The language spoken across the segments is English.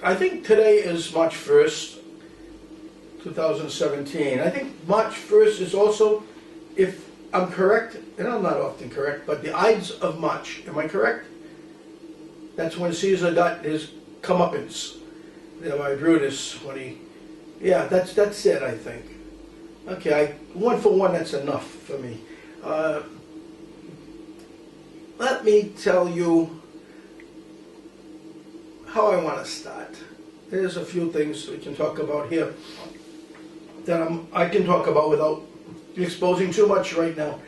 I think today is March 1st, 2017. I think March 1st is also, if I'm correct, and I'm not often correct, but the Ides of March. Am I correct? That's when Caesar got his comeuppance. By Brutus, when he... Yeah, that's it, I think. Okay, one for one, that's enough for me. Let me tell you how I want to start. There's a few things we can talk about here that I can talk about without exposing too much right now.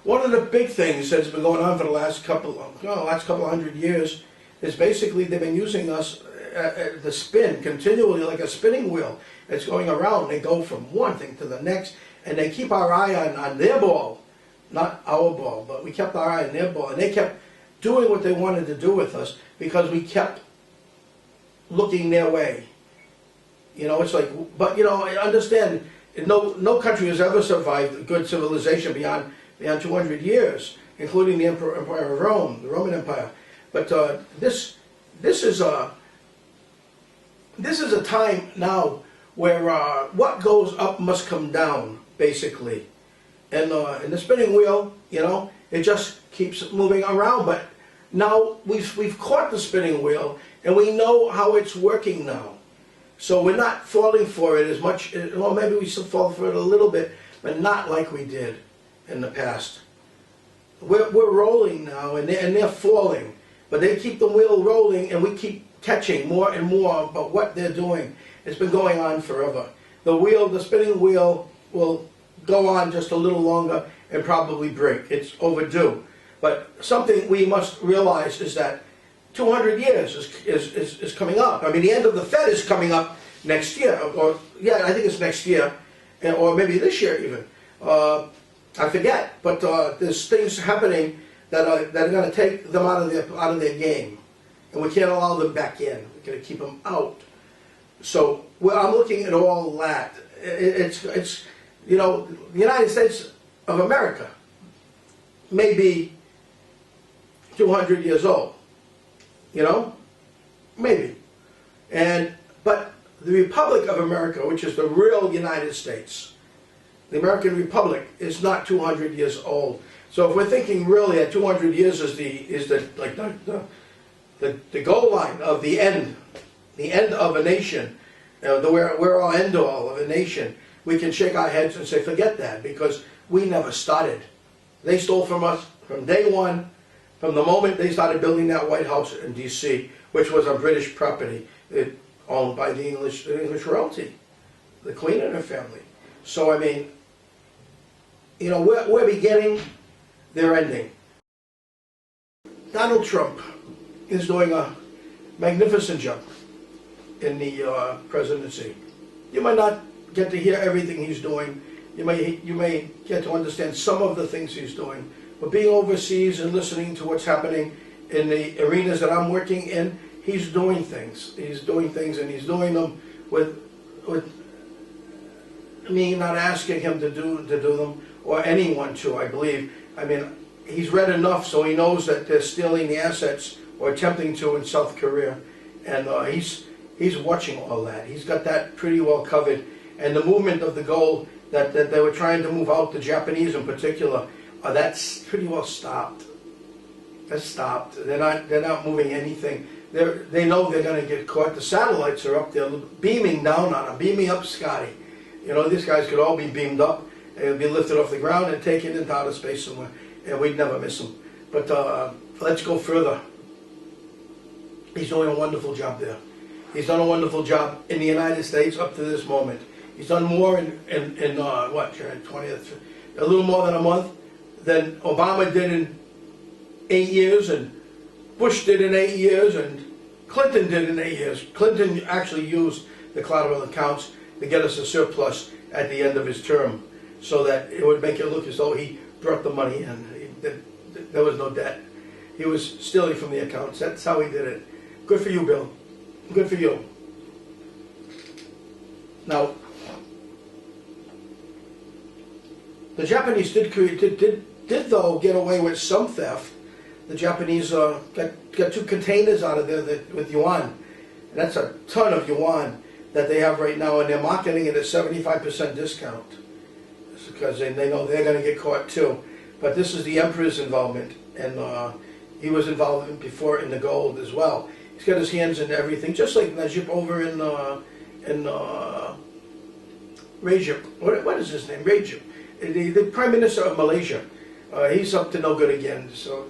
One of the big things that's been going on for the last couple of hundred years is basically they've been using us the spin continually like a spinning wheel. It's going around. They go from one thing to the next, and they keep our eye on their ball, not our ball, but we kept our eye on their ball, and they kept doing what they wanted to do with us because we kept looking their way. You know, it's like, but you know, I understand. No country has ever survived a good civilization beyond 200 years, including the Empire of Rome, the Roman Empire. But this is a time now where what goes up must come down, basically. And in the spinning wheel, you know, it just keeps moving around. But now we've caught the spinning wheel, and we know how it's working now. So we're not falling for it as much. Well, maybe we still fall for it a little bit, but not like we did in the past. We're rolling now, and they're falling. But they keep the wheel rolling, and we keep catching more and more about what they're doing. It's been going on forever. The spinning wheel will go on just a little longer and probably break. It's overdue. But something we must realize is that 200 years is coming up. I mean, the end of the Fed is coming up next year. Or yeah, I think it's next year. Or maybe this year even. I forget. But there's things happening that are going to take them out of their game. And we can't allow them back in. We're going to keep them out. So I'm looking at all that. It's you know, the United States of America may be 200 years old. You know, maybe. But the Republic of America, which is the real United States, the American Republic, is not 200 years old. So if we're thinking really at 200 years is the goal line of the end of a nation, we're all end all of a nation, we can shake our heads and say, forget that, because we never started. They stole from us from day one, from the moment they started building that White House in D.C., which was a British property owned by the English royalty, the Queen and her family. So I mean, you know, we're beginning, they're ending. Donald Trump is doing a magnificent job in the presidency. You might not get to hear everything he's doing. You may get to understand some of the things he's doing. But being overseas and listening to what's happening in the arenas that I'm working in, he's doing things. He's doing things, and he's doing them with me not asking him to do them, or anyone to, I believe. I mean, he's read enough, so he knows that they're stealing the assets, or attempting to, in South Korea. And he's watching all that. He's got that pretty well covered. And the movement of the gold that they were trying to move out, the Japanese in particular, that's pretty well stopped. That's stopped. They're not moving anything. They know they're going to get caught. The satellites are up there beaming down on them. Beam me up, Scotty. You know, these guys could all be beamed up and be lifted off the ground and taken into outer space somewhere, and we'd never miss them. But let's go further. He's doing a wonderful job there. He's done a wonderful job in the United States up to this moment. He's done more in what, 20th, a little more than a month than Obama did in 8 years, and Bush did in 8 years, and Clinton did in 8 years. Clinton actually used the collateral accounts to get us a surplus at the end of his term, so that it would make it look as though he brought the money in. There was no debt. He was stealing from the accounts. That's how he did it. Good for you, Bill. Good for you. Now, the Japanese did though get away with some theft. the Japanese got 2 containers out of there with yuan. And that's a ton of yuan that they have right now, and they're marketing it at 75% discount. It's because they know they're going to get caught too. But this is the emperor's involvement, and he was involved before in the gold as well. He's got his hands in everything, just like Najib over in Rajib. What is his name? Rajib, the Prime Minister of Malaysia. He's up to no good again. So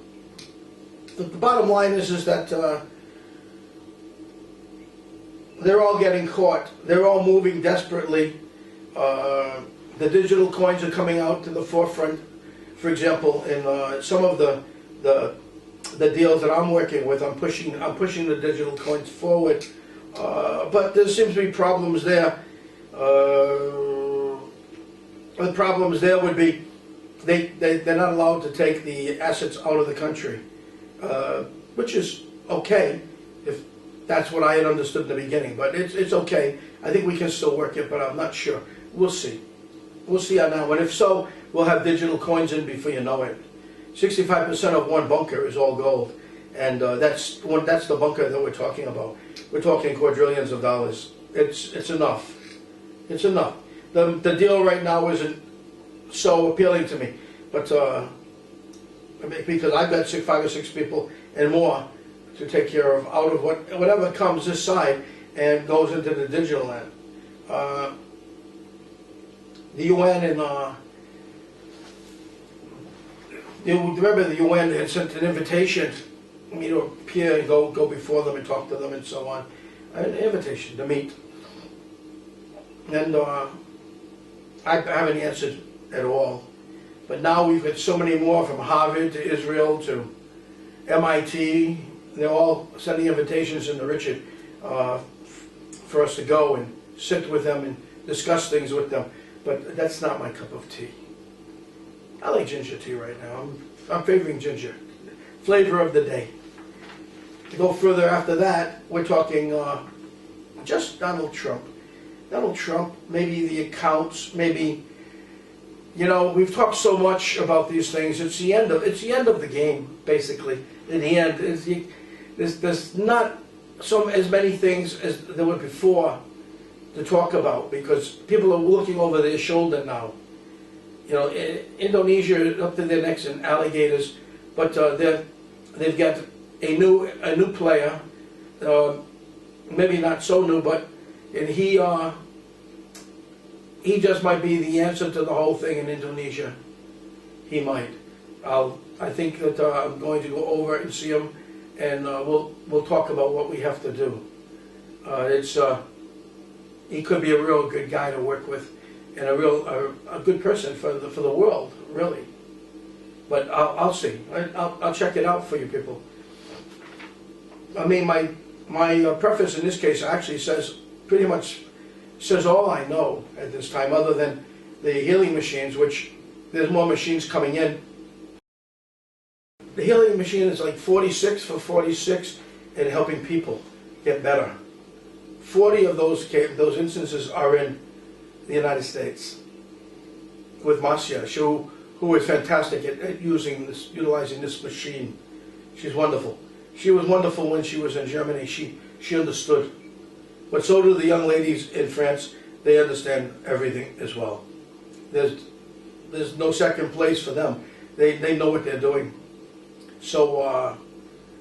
the bottom line is that they're all getting caught. They're all moving desperately. The digital coins are coming out to the forefront. For example, in some of the deals that I'm working with, I'm pushing the digital coins forward. But there seems to be problems there. The problems there would be they're not allowed to take the assets out of the country, which is okay if that's what I had understood in the beginning. But it's okay. I think we can still work it, but I'm not sure. We'll see. We'll see on that one. If so, we'll have digital coins in before you know it. 65% of one bunker is all gold, and that's the bunker that we're talking about. We're talking quadrillions of dollars. It's enough. It's enough. The deal right now isn't so appealing to me, but because I've got 5 or 6 people and more to take care of out of whatever comes this side and goes into the digital land. The UN and remember the UN had sent an invitation, to appear and go before them and talk to them and so on. An invitation to meet. And I haven't answered at all. But now we've got so many more, from Harvard to Israel to MIT. They're all sending invitations into Richard for us to go and sit with them and discuss things with them. But that's not my cup of tea. I like ginger tea right now. I'm favoring ginger. Flavor of the day. To go further after that, we're talking just Donald Trump. Donald Trump, maybe the accounts, maybe, we've talked so much about these things. It's the end of the game, basically. In the end, there's not as many things as there were before to talk about, because people are looking over their shoulder now. Indonesia up to their necks in alligators, but they've got a new player, maybe not so new, and he just might be the answer to the whole thing in Indonesia. He might. I think that I'm going to go over and see him, and we'll talk about what we have to do. He could be a real good guy to work with, and a good person for the world, really. But I'll see. I'll check it out for you people. I mean, my preface in this case actually pretty much says all I know at this time, other than the healing machines, which there's more machines coming in. The healing machine is like 46 for 46 and helping people get better. 40 of those instances are in the United States with Marcia, who is fantastic at utilizing this machine. She's wonderful. She was wonderful when she was in Germany. She understood. But so do the young ladies in France. They understand everything as well. There's no second place for them. They know what they're doing. So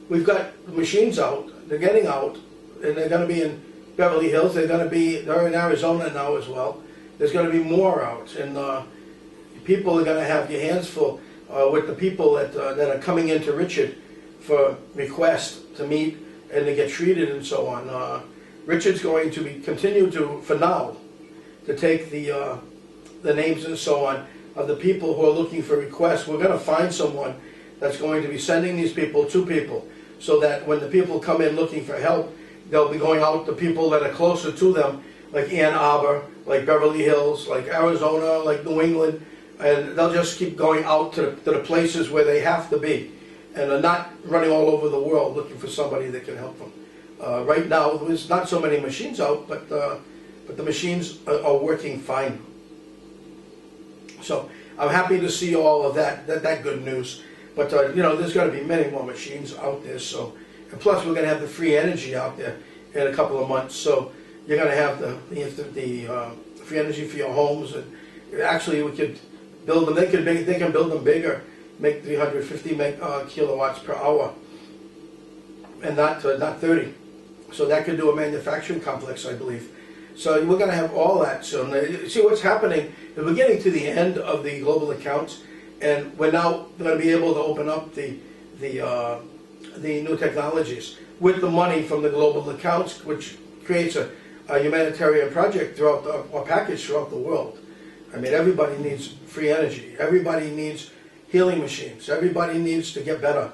we've got the machines out. They're getting out, and they're going to be in Beverly Hills. They're in Arizona now as well. There's going to be more out, and people are going to have your hands full with the people that are coming into Richard for requests to meet and to get treated and so on. Richard's going to continue to, for now, to take the names and so on of the people who are looking for requests. We're going to find someone that's going to be sending these people to people, so that when the people come in looking for help, they'll be going out to people that are closer to them, like Ann Arbor, like Beverly Hills, like Arizona, like New England, and they'll just keep going out to the places where they have to be, and are not running all over the world looking for somebody that can help them. Right now, there's not so many machines out, but the machines are working fine. So I'm happy to see all of that good news. But you know, there's going to be many more machines out there. So, and plus we're going to have the free energy out there in a couple of months. So you're going to have the free energy for your homes, and actually we could build them. They can build them bigger, make 350 kilowatts per hour, and not 30. So that could do a manufacturing complex, I believe. So we're going to have all that soon. See what's happening. We're getting to the end of the global accounts, and we're now going to be able to open up the new technologies with the money from the global accounts, which creates a humanitarian project throughout or package throughout the world. I mean, everybody needs free energy. Everybody needs healing machines. Everybody needs to get better.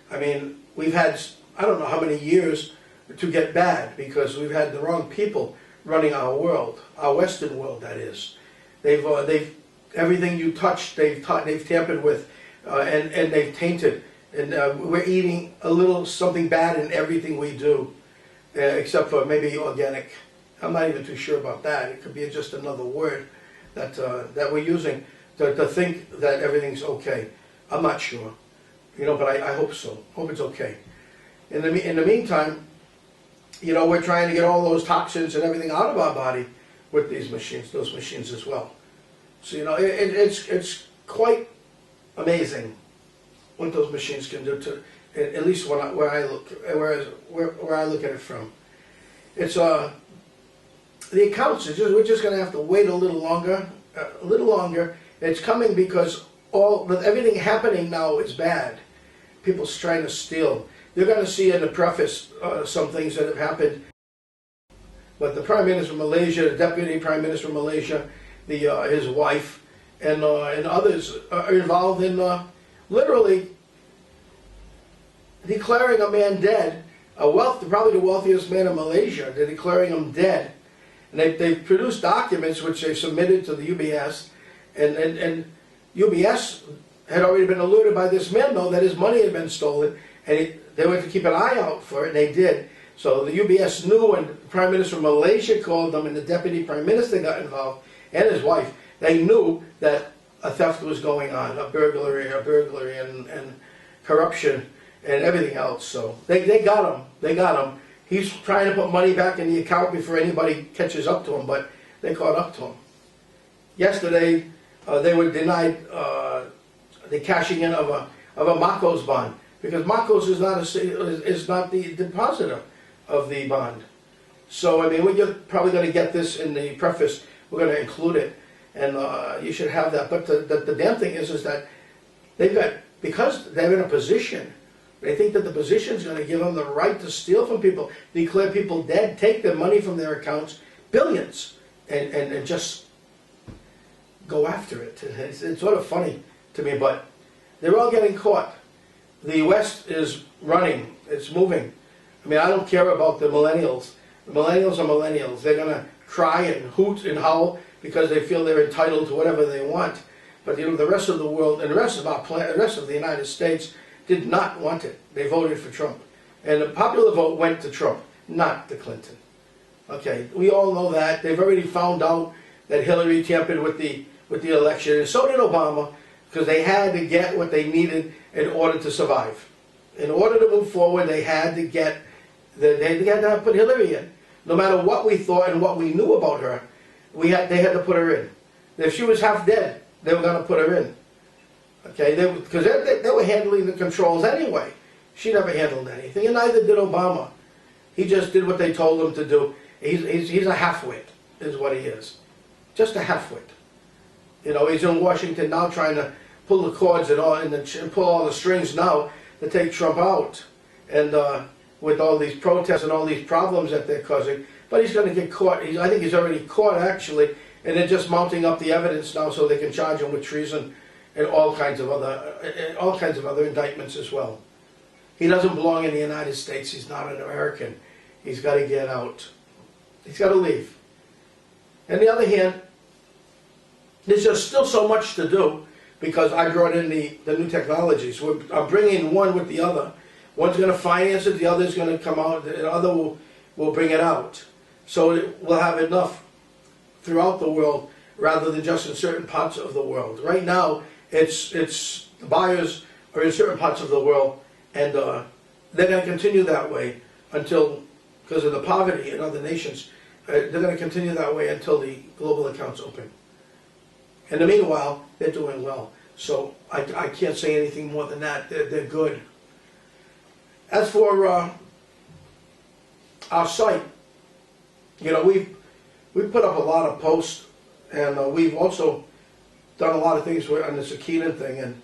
I mean, we've had, I don't know how many years to get bad, because we've had the wrong people running our world, our Western world, that is. They've everything you touch, they've tampered with, and they've tainted. And we're eating a little something bad in everything we do, except for maybe organic. I'm not even too sure about that. It could be just another word that we're using to think that everything's okay. I'm not sure, you know, but I hope so. Hope it's okay. In the meantime, you know, we're trying to get all those toxins and everything out of our body with these machines, those machines as well. So, you know, it's quite amazing what those machines can do to, at least where I look at it from. It's the accounts. We're just going to have to wait a little longer. It's coming because everything happening now is bad. People's trying to steal. You're going to see in the preface some things that have happened. But the Prime Minister of Malaysia, the Deputy Prime Minister of Malaysia, his wife, and others are involved in literally declaring a man dead, probably the wealthiest man in Malaysia. They're declaring him dead. And they've produced documents which they submitted to the UBS, and UBS had already been alerted by this man, though, that his money had been stolen, and they went to keep an eye out for it, and they did. So the UBS knew, and the Prime Minister of Malaysia called them, and the Deputy Prime Minister got involved, and his wife. They knew that a theft was going on, a burglary, and corruption, and everything else. So they got him. They got him. He's trying to put money back in the account before anybody catches up to him, but they caught up to him. Yesterday, they were denied the cashing in of a Marcos bond, because Marcos is not the depositor of the bond. So I mean, you're probably going to get this in the preface. We're going to include it, and you should have that. But the damn thing is that because they're in a position. They think that the position is going to give them the right to steal from people, declare people dead, take their money from their accounts, billions, and just go after it. It's sort of funny to me, but they're all getting caught. The West is running. It's moving. I mean, I don't care about the millennials. The millennials are millennials. They're going to cry and hoot and howl because they feel they're entitled to whatever they want. But you know, the rest of the world and the rest of the rest of the United States did not want it. They voted for Trump. And the popular vote went to Trump, not to Clinton. Okay, we all know that. They've already found out that Hillary tampered with the election, and so did Obama, because they had to get what they needed in order to survive. In order to move forward, they had to put Hillary in. No matter what we thought and what we knew about her, they had to put her in. If she was half dead, they were going to put her in. Okay, because they were handling the controls anyway. She never handled anything, and neither did Obama. He just did what they told him to do. He's a half-wit, is what he is. Just a half-wit. You know, he's in Washington now trying to pull the cords and pull all the strings now to take Trump out. And with all these protests and all these problems that they're causing. But he's going to get caught. I think he's already caught, actually, and they're just mounting up the evidence now so they can charge him with treason and all kinds of other indictments as well. He doesn't belong in the United States. He's not an American. He's got to get out. He's got to leave. On the other hand, there's just still so much to do because I brought in the new technologies. I'm bringing one with the other. One's going to finance it. The other's going to come out. The other will bring it out. So we'll have enough throughout the world rather than just in certain parts of the world. Right now, the buyers or in certain parts of the world, and they're going to continue that way until, because of the poverty in other nations, they're going to continue that way until the global accounts open. In the meanwhile, they're doing well. So I can't say anything more than that. They're good. As for our site, you know, we've put up a lot of posts, and we've also done a lot of things on the Sakina thing, and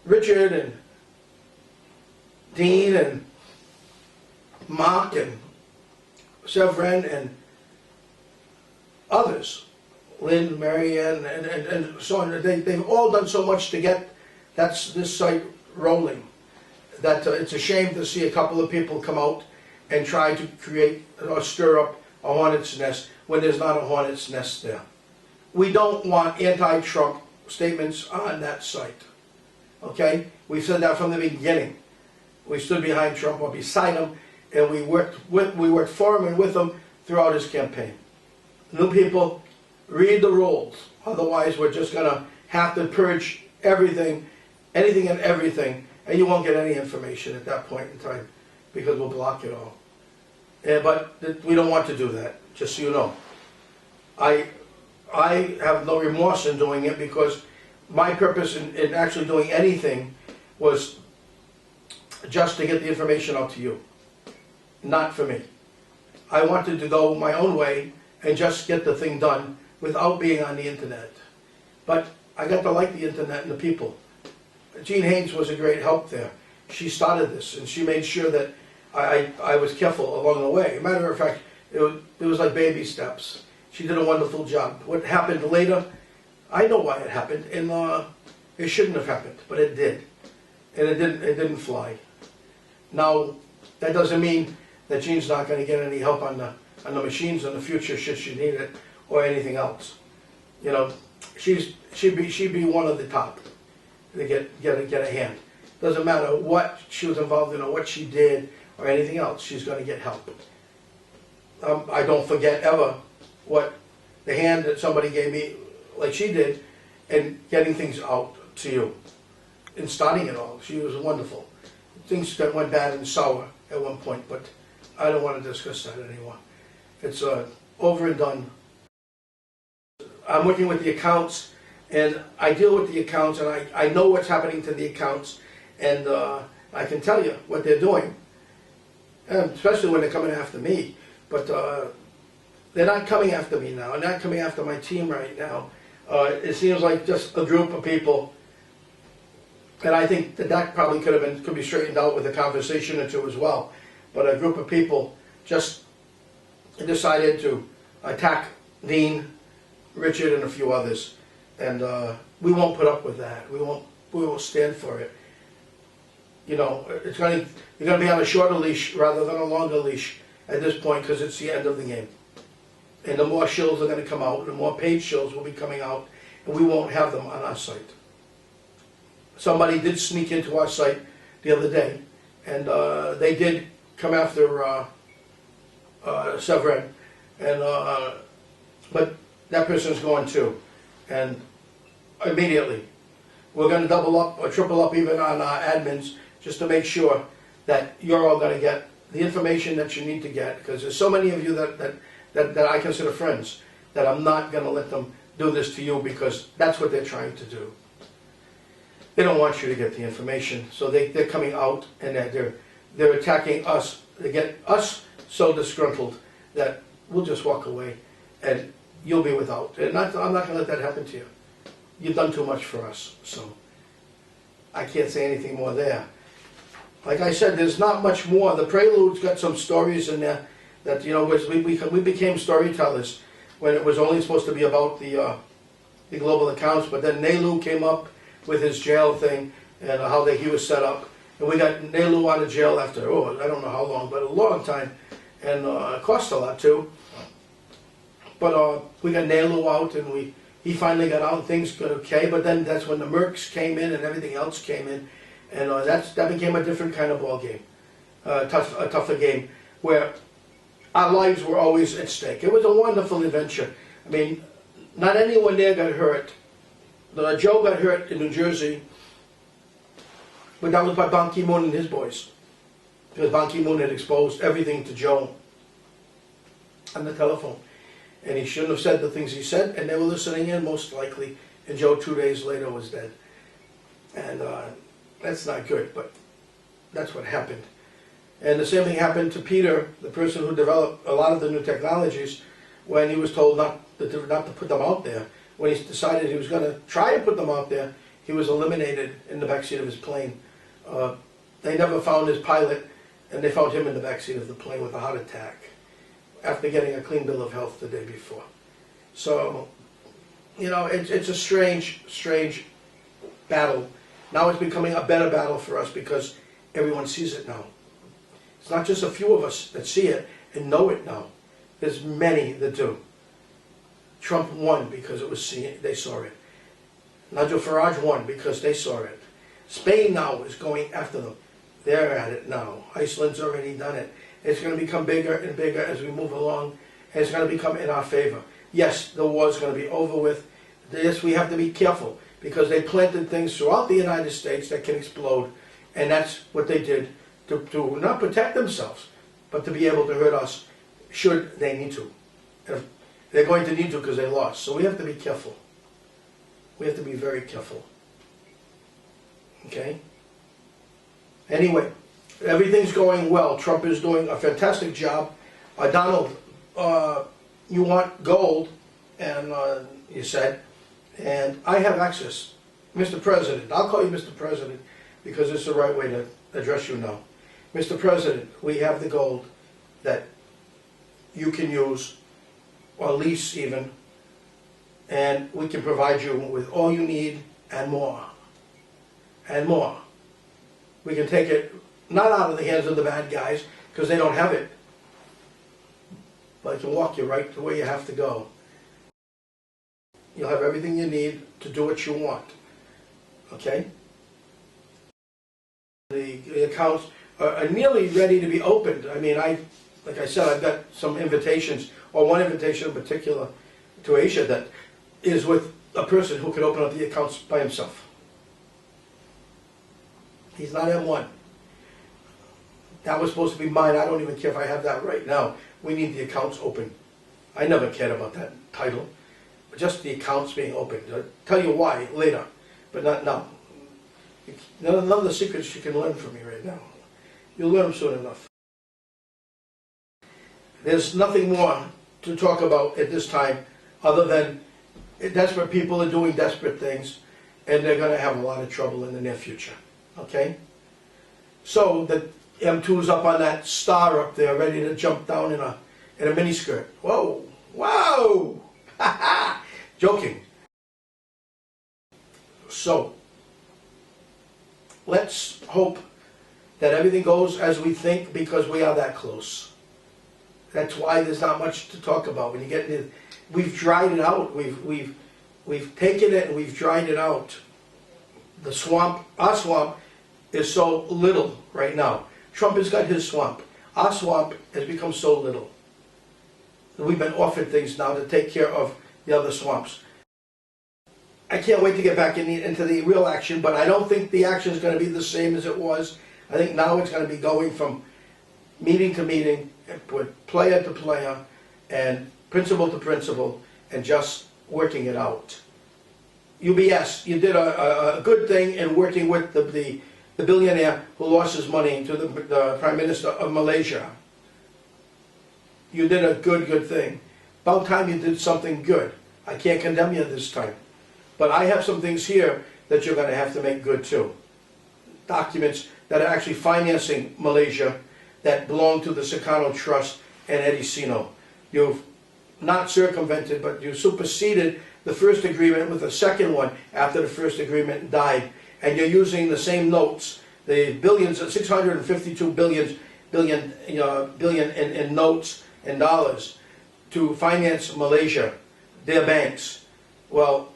Richard and Dean and Mark and Severin and others, Lynn, Marianne, and so on, they've all done so much to get this site rolling that it's a shame to see a couple of people come out and try to create or stir up a hornet's nest when there's not a hornet's nest there. We don't want anti-Trump statements on that site. Okay? We said that from the beginning. We stood behind Trump or beside him, and we worked for him and with him throughout his campaign. New people, read the rules. Otherwise, we're just going to have to purge everything, anything and everything, and you won't get any information at that point in time because we'll block it all. But we don't want to do that, just so you know. I have no remorse in doing it because my purpose in actually doing anything was just to get the information out to you, not for me. I wanted to go my own way and just get the thing done without being on the internet. But I got to like the internet and the people. Jean Haynes was a great help there. She started this, and she made sure that I was careful along the way. Matter of fact, it was like baby steps. She did a wonderful job. What happened later, I know why it happened, and it shouldn't have happened, but it did, and it didn't fly. Now, that doesn't mean that Jean's not going to get any help on the machines in the future should she need it or anything else. You know, she'd be one of the top to get a hand. Doesn't matter what she was involved in or what she did or anything else, she's going to get help. I don't forget ever what the hand that somebody gave me, like she did, and getting things out to you and starting it all. She was wonderful. Things that went bad and sour at one point, but I don't want to discuss that anymore. It's over and done. I'm working with the accounts, and I deal with the accounts, and I know what's happening to the accounts, and I can tell you what they're doing, and especially when they're coming after me. But they're not coming after me now. They're not coming after my team right now. It seems like just a group of people, and I think that probably could be straightened out with a conversation or two as well. But a group of people just decided to attack Dean, Richard, and a few others, and we won't put up with that. We won't stand for it. You know, you're going to be on a shorter leash rather than a longer leash at this point because it's the end of the game. And the more shills are going to come out, the more paid shills will be coming out, and we won't have them on our site. Somebody did sneak into our site the other day, and they did come after Severin, and but that person's gone too, and immediately we're going to double up or triple up even on our admins just to make sure that you're all going to get the information that you need to get, because there's so many of you that I consider friends that I'm not going to let them do this to you because that's what they're trying to do. They don't want you to get the information, so they're coming out and they're attacking us. They get us so disgruntled that we'll just walk away and you'll be without. And I'm not going to let that happen to you. You've done too much for us, so I can't say anything more there. Like I said, there's not much more. The Prelude's got some stories in there that, you know, we became storytellers when it was only supposed to be about the global accounts, but then Nelu came up with his jail thing and how he was set up. And we got Nelu out of jail after, I don't know how long, but a long time. And it cost a lot too. But we got Nelu out, and he finally got out, and things got okay. But then that's when the Mercs came in and everything else came in. And that became a different kind of ball game, a tougher game, where our lives were always at stake. It was a wonderful adventure. I mean, not anyone there got hurt. Joe got hurt in New Jersey, But that was by Ban Ki-moon and his boys. Because Ban Ki-moon had exposed everything to Joe on the telephone. And he shouldn't have said the things he said, and they were listening in most likely, and Joe 2 days later was dead. And that's not good, but that's what happened. And the same thing happened to Peter, the person who developed a lot of the new technologies, when he was told not to put them out there. When he decided he was going to try to put them out there, he was eliminated in the backseat of his plane. They never found his pilot, and they found him in the backseat of the plane with a heart attack after getting a clean bill of health the day before. So, you know, it's a strange, strange battle. Now it's becoming a better battle for us because everyone sees it now. It's not just a few of us that see it and know it now. There's many that do. Trump won because it was they saw it. Nigel Farage won because they saw it. Spain now is going after them. They're at it now. Iceland's already done it. It's going to become bigger and bigger as we move along, and it's going to become in our favor. Yes, the war's going to be over with. Yes, we have to be careful because they planted things throughout the United States that can explode, and that's what they did to not protect themselves, but to be able to hurt us should they need to. And they're going to need to because they lost. So we have to be careful. We have to be very careful. Okay? Anyway, everything's going well. Trump is doing a fantastic job. Donald, you want gold, and you said, and I have access. Mr. President, I'll call you Mr. President because it's the right way to address you now. Mr. President, we have the gold that you can use, or lease even, and we can provide you with all you need and more. And more. We can take it not out of the hands of the bad guys, because they don't have it, but it can walk you right to where you have to go. You'll have everything you need to do what you want. Okay? The accounts are nearly ready to be opened. I mean, like I said, I've got some invitations, or one invitation in particular to Asia that is with a person who can open up the accounts by himself. He's not M1. That was supposed to be mine. I don't even care if I have that right now. We need the accounts open. I never cared about that title. Just the accounts being opened. I'll tell you why later, but not now. None of the secrets you can learn from me right now. You'll learn them soon enough. There's nothing more to talk about at this time other than desperate people are doing desperate things, and they're going to have a lot of trouble in the near future. Okay? So the M2's up on that star up there, ready to jump down in a miniskirt. Whoa! Whoa! Ha ha! Joking. So let's hope that everything goes as we think, because we are that close. That's why there's not much to talk about. When you get into, we've dried it out. We've taken it and we've dried it out. The swamp, our swamp, is so little right now. Trump has got his swamp. Our swamp has become so little. We've been offered things now to take care of the other swamps. I can't wait to get back into the real action, but I don't think the action is going to be the same as it was. I think now it's going to be going from meeting to meeting, with player to player, and principal to principal, and just working it out. UBS, you did a good thing in working with the billionaire who lost his money to the Prime Minister of Malaysia. You did a good thing. About time you did something good. I can't condemn you this time. But I have some things here that you're going to have to make good too. Documents that are actually financing Malaysia that belong to the Sukarno Trust and Eddie Sino. You've not circumvented, but you superseded the first agreement with the second one after the first agreement died. And you're using the same notes, the billions, 652 billion in notes and dollars to finance Malaysia, their banks. Well,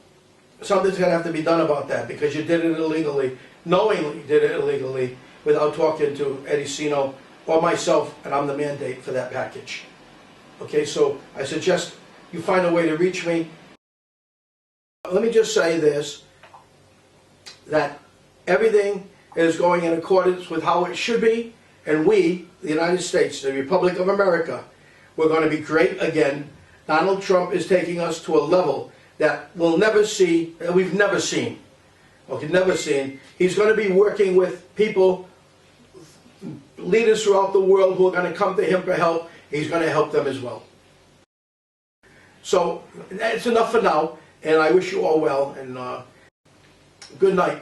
something's going to have to be done about that, because you did it illegally, knowingly did it illegally, without talking to Eddie Sino or myself, and I'm the mandate for that package. Okay, so I suggest you find a way to reach me. Let me just say this, that everything is going in accordance with how it should be, and we, the United States, the Republic of America, we're going to be great again. Donald Trump is taking us to a level that we'll never see, that we've never seen. Okay, never seen. He's going to be working with people, leaders throughout the world who are going to come to him for help. He's going to help them as well. So that's enough for now, and I wish you all well, and good night.